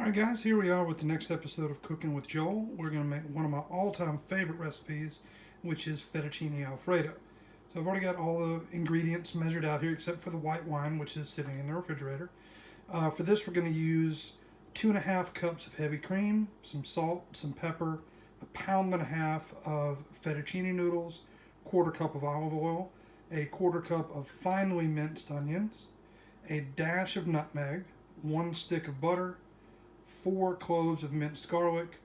Alright guys, here we are with the next episode of Cooking with Joel. We're going to make one of my all-time favorite recipes, which is Fettuccine Alfredo. So I've already got all the ingredients measured out here except for the white wine, which is sitting in the refrigerator. For this we're going to use 2.5 cups of heavy cream, some salt, some pepper, a pound and a half of fettuccine noodles, 1/4 cup of olive oil, a 1/4 cup of finely minced onions, a dash of nutmeg, 1 stick of butter, 4 cloves of minced garlic,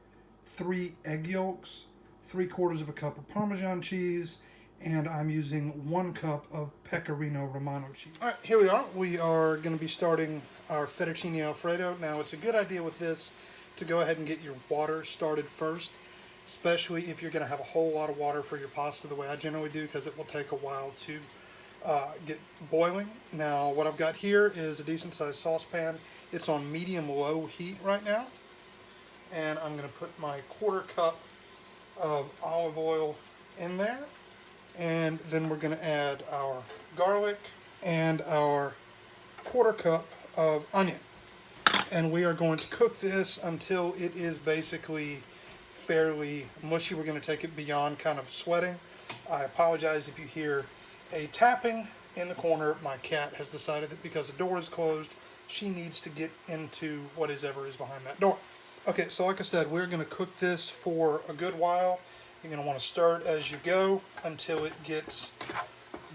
3 egg yolks, 3/4 cup of Parmesan cheese, and I'm using 1 cup of Pecorino Romano cheese. All right, here we are. We are going to be starting our Fettuccine Alfredo. Now, it's a good idea with this to go ahead and get your water started first, especially if you're going to have a whole lot of water for your pasta the way I generally do, because it will take a while to get boiling. Now what I've got here is a decent sized saucepan. It's on medium-low heat right now, and I'm going to put my 1/4 cup of olive oil in there, and then we're going to add our garlic and our 1/4 cup of onion, and we are going to cook this until it is basically fairly mushy. We're going to take it beyond kind of sweating. I apologize if you hear a tapping in the corner. My cat has decided that because the door is closed, she needs to get into whatever is behind that door. Okay, so like I said, we're going to cook this for a good while. You're going to want to stir it as you go until it gets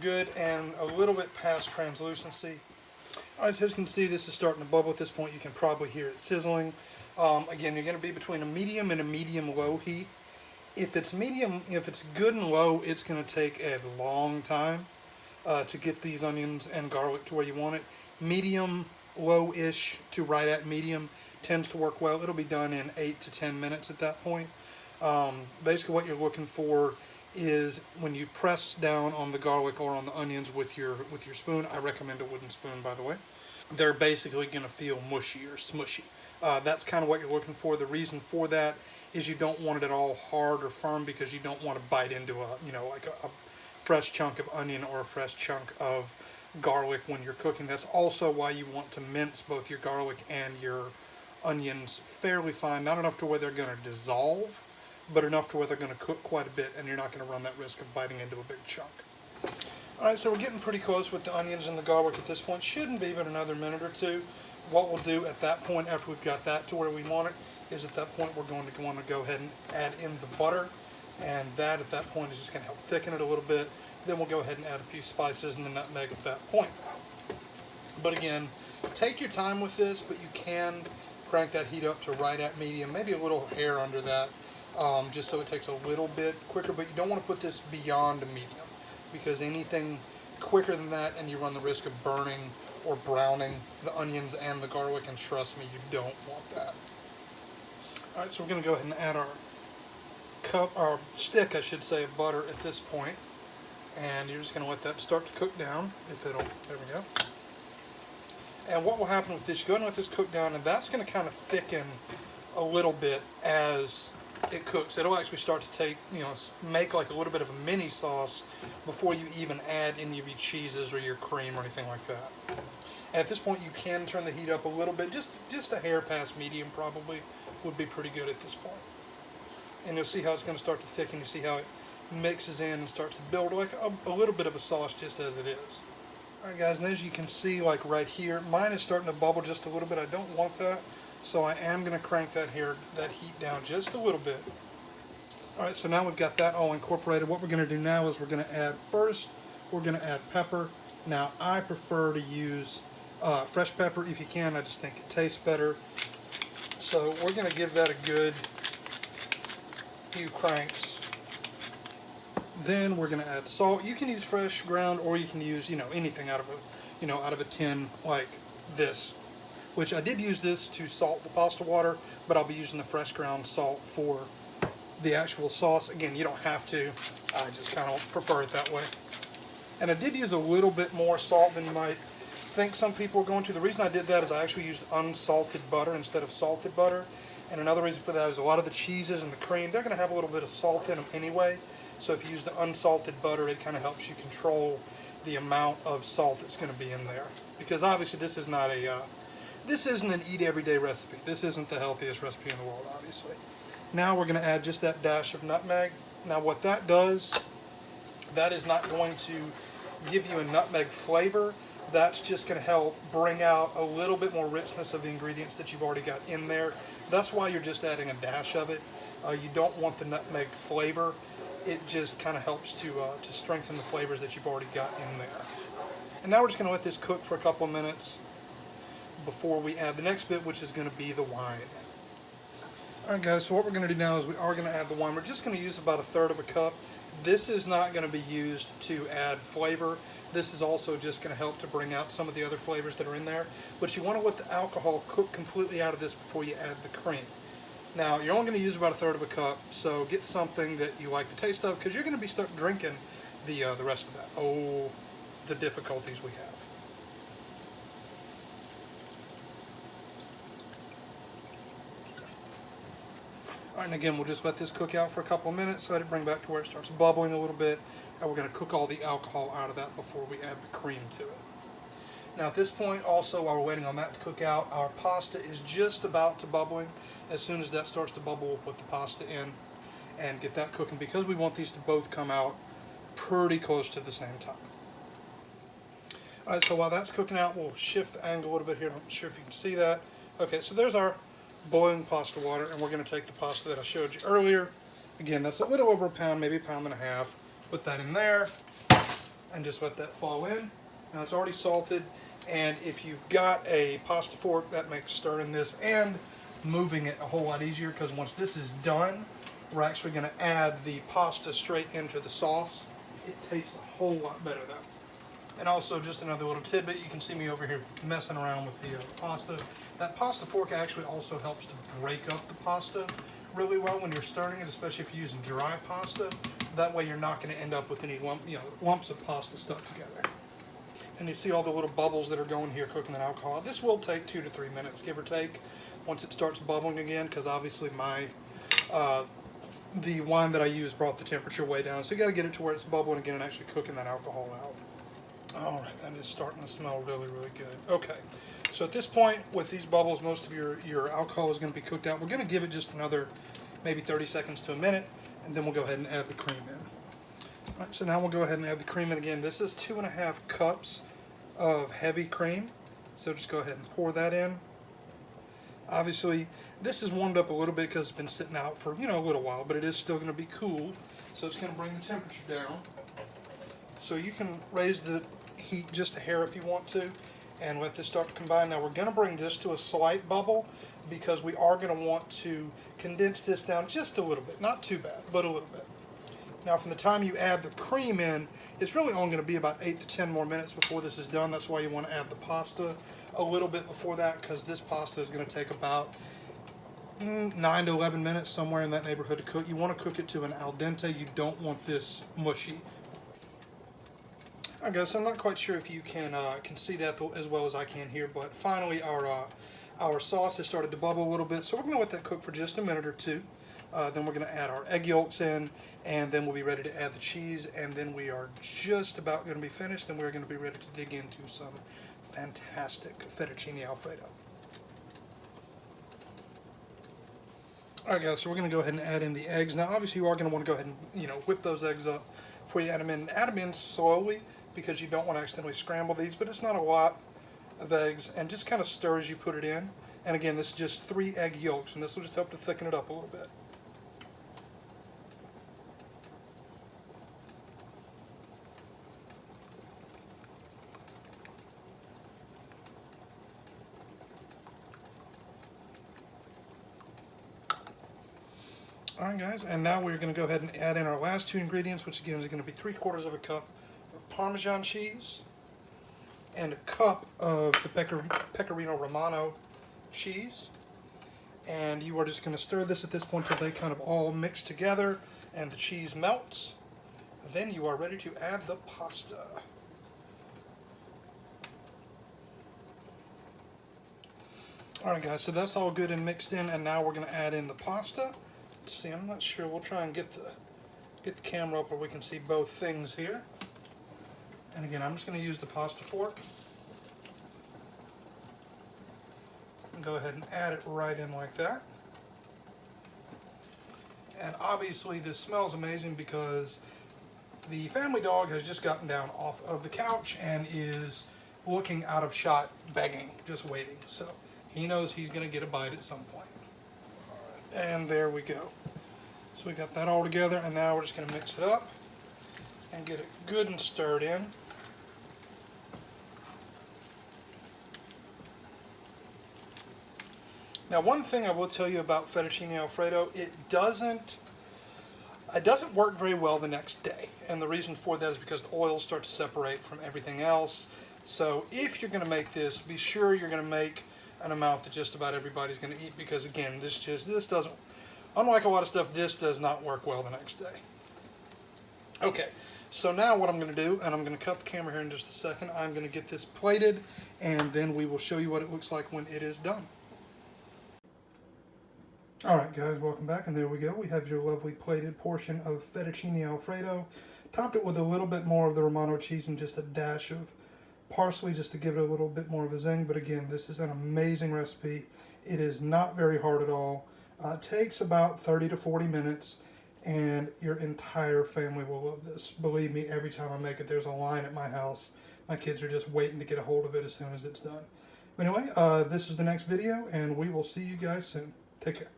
good and a little bit past translucency. Alright, so as you can see, this is starting to bubble at this point. You can probably hear it sizzling. Again, you're going to be between a medium and a medium-low heat. If it's good and low, it's going to take a long time to get these onions and garlic to where you want it. Medium, low-ish to right at medium tends to work well. It'll be done in 8 to 10 minutes at that point. Basically what you're looking for is when you press down on the garlic or on the onions with your spoon. I recommend a wooden spoon, by the way. They're basically going to feel mushy or smushy. That's kind of what you're looking for. The reason for that is you don't want it at all hard or firm, because you don't want to bite into a fresh chunk of onion or a fresh chunk of garlic when you're cooking. That's also why you want to mince both your garlic and your onions fairly fine, not enough to where they're going to dissolve, but enough to where they're going to cook quite a bit and you're not going to run that risk of biting into a big chunk. Alright, so we're getting pretty close with the onions and the garlic at this point. Shouldn't be but another minute or two. What we'll do at that point, after we've got that to where we want it, is at that point we're going to want to go ahead and add in the butter, and that at that point is just going to help thicken it a little bit. Then we'll go ahead and add a few spices and the nutmeg at that point. But again, take your time with this, but you can crank that heat up to right at medium, maybe a little hair under that, just so it takes a little bit quicker. But you don't want to put this beyond a medium, because anything quicker than that and you run the risk of burning or browning the onions and the garlic, and trust me, you don't want that. Alright, so we're going to go ahead and add our stick, I should say, of butter at this point. And you're just going to let that start to cook down. There we go. And what will happen with this, you go ahead and let this cook down, and that's going to kind of thicken a little bit as it cooks. It'll actually start to make like a little bit of a mini sauce before you even add any of your cheeses or your cream or anything like that. And at this point you can turn the heat up a little bit, just a hair past medium probably would be pretty good at this point. And you'll see how it's going to start to thicken. You see how it mixes in and starts to build like a little bit of a sauce just as it is. Alright guys, and as you can see, like right here, mine is starting to bubble just a little bit. I don't want that, so I am going to crank that heat down just a little bit. Alright, so now we've got that all incorporated. What we're going to do now is we're going to add pepper. Now I prefer to use fresh pepper if you can. I just think it tastes better. So we're going to give that a good few cranks. Then we're going to add salt. You can use fresh ground, or you can use anything out of a tin like this, which I did use this to salt the pasta water, but I'll be using the fresh ground salt for the actual sauce. Again, you don't have to. I just kind of prefer it that way. And I did use a little bit more salt than you might think some people are going to. The reason I did that is I actually used unsalted butter instead of salted butter. And another reason for that is a lot of the cheeses and the cream, they're going to have a little bit of salt in them anyway. So if you use the unsalted butter, it kind of helps you control the amount of salt that's going to be in there. Because obviously this is not a This isn't an eat everyday recipe. This isn't the healthiest recipe in the world, obviously. Now we're going to add just that dash of nutmeg. Now what that does, that is not going to give you a nutmeg flavor. That's just going to help bring out a little bit more richness of the ingredients that you've already got in there. That's why you're just adding a dash of it. You don't want the nutmeg flavor. It just kind of helps to strengthen the flavors that you've already got in there. And now we're just going to let this cook for a couple of minutes before we add the next bit, which is going to be the wine. Alright guys, so what we're going to do now is we are going to add the wine. We're just going to use about 1/3 of a cup. This is not going to be used to add flavor. This is also just going to help to bring out some of the other flavors that are in there. But you want to let the alcohol cook completely out of this before you add the cream. Now, you're only going to use about 1/3 of a cup, so get something that you like the taste of, because you're going to be start drinking the rest of that. Oh, the difficulties we have. Alright, and again, we'll just let this cook out for a couple of minutes, let it bring back to where it starts bubbling a little bit, and we're going to cook all the alcohol out of that before we add the cream to it. Now at this point, also, while we're waiting on that to cook out, our pasta is just about to bubbling. As soon as that starts to bubble, we'll put the pasta in and get that cooking, because we want these to both come out pretty close to the same time. Alright, so while that's cooking out, we'll shift the angle a little bit here. I'm not sure if you can see that. Okay, so there's our boiling pasta water, and we're going to take the pasta that I showed you earlier. Again, that's a little over a pound, maybe 1.5 pounds. Put that in there and just let that fall in. Now it's already salted, and if you've got a pasta fork, that makes stirring this and moving it a whole lot easier, because once this is done, we're actually going to add the pasta straight into the sauce. It tastes a whole lot better though. And also, just another little tidbit, you can see me over here messing around with the pasta. That pasta fork actually also helps to break up the pasta really well when you're stirring it, especially if you're using dry pasta. That way you're not going to end up with any lumps of pasta stuck together. And you see all the little bubbles that are going here cooking that alcohol. This will take 2 to 3 minutes, give or take, once it starts bubbling again, because obviously the wine that I used brought the temperature way down. So you got to get it to where it's bubbling again and actually cooking that alcohol out. Alright, that is starting to smell really, really good. Okay, so at this point, with these bubbles, most of your alcohol is going to be cooked out. We're going to give it just another maybe 30 seconds to a minute, and then we'll go ahead and add the cream in. Alright, so now we'll go ahead and add the cream in again. This is 2.5 cups of heavy cream, so just go ahead and pour that in. Obviously, this is warmed up a little bit because it's been sitting out for, a little while, but it is still going to be cool, so it's going to bring the temperature down. So you can raise the heat just a hair if you want to, and let this start to combine. Now we're going to bring this to a slight bubble, because we are going to want to condense this down just a little bit. Not too bad, but a little bit. Now from the time you add the cream in, it's really only going to be about 8 to 10 more minutes before this is done. That's why you want to add the pasta a little bit before that, because this pasta is going to take about 9 to 11 minutes, somewhere in that neighborhood, to cook. You want to cook it to an al dente. You don't want this mushy. Alright guys, so I'm not quite sure if you can see that as well as I can here, but finally our sauce has started to bubble a little bit, so we're going to let that cook for just a minute or two. Then we're going to add our egg yolks in, and then we'll be ready to add the cheese, and then we are just about going to be finished, and we're going to be ready to dig into some fantastic fettuccine alfredo. Alright guys, so we're going to go ahead and add in the eggs. Now obviously you are going to want to go ahead and whip those eggs up before you add them in. Add them in slowly, because you don't want to accidentally scramble these, but it's not a lot of eggs, and just kind of stir as you put it in. And again, this is just 3 egg yolks, and this will just help to thicken it up a little bit. Alright guys, and now we're going to go ahead and add in our last 2 ingredients, which again is going to be 3/4 of a cup of Parmesan cheese and a cup of the Pecorino Romano cheese. And you are just going to stir this at this point until they kind of all mix together and the cheese melts. Then you are ready to add the pasta. Alright guys, so that's all good and mixed in, and now we're going to add in the pasta. Let's see, I'm not sure. We'll try and get the camera up where we can see both things here. And again, I'm just going to use the pasta fork. and go ahead and add it right in like that. And obviously this smells amazing because the family dog has just gotten down off of the couch and is looking out of shot, begging, just waiting. So he knows he's going to get a bite at some point. And there we go. So we got that all together, and now we're just going to mix it up and get it good and stirred in. Now, one thing I will tell you about fettuccine alfredo, it doesn't work very well the next day. And the reason for that is because the oils start to separate from everything else. So if you're going to make this, be sure you're going to make an amount that just about everybody's going to eat, because again, this doesn't, unlike a lot of stuff, this does not work well the next day. Okay, so now what I'm going to do, and I'm going to cut the camera here in just a second, I'm going to get this plated, and then we will show you what it looks like when it is done. Alright guys, welcome back, and there we go. We have your lovely plated portion of fettuccine alfredo. Topped it with a little bit more of the Romano cheese and just a dash of parsley just to give it a little bit more of a zing. But again, this is an amazing recipe. It is not very hard at all. Takes about 30 to 40 minutes, and your entire family will love this. Believe me, every time I make it, there's a line at my house. My kids are just waiting to get a hold of it as soon as it's done. But anyway, this is the next video, and we will see you guys soon. Take care.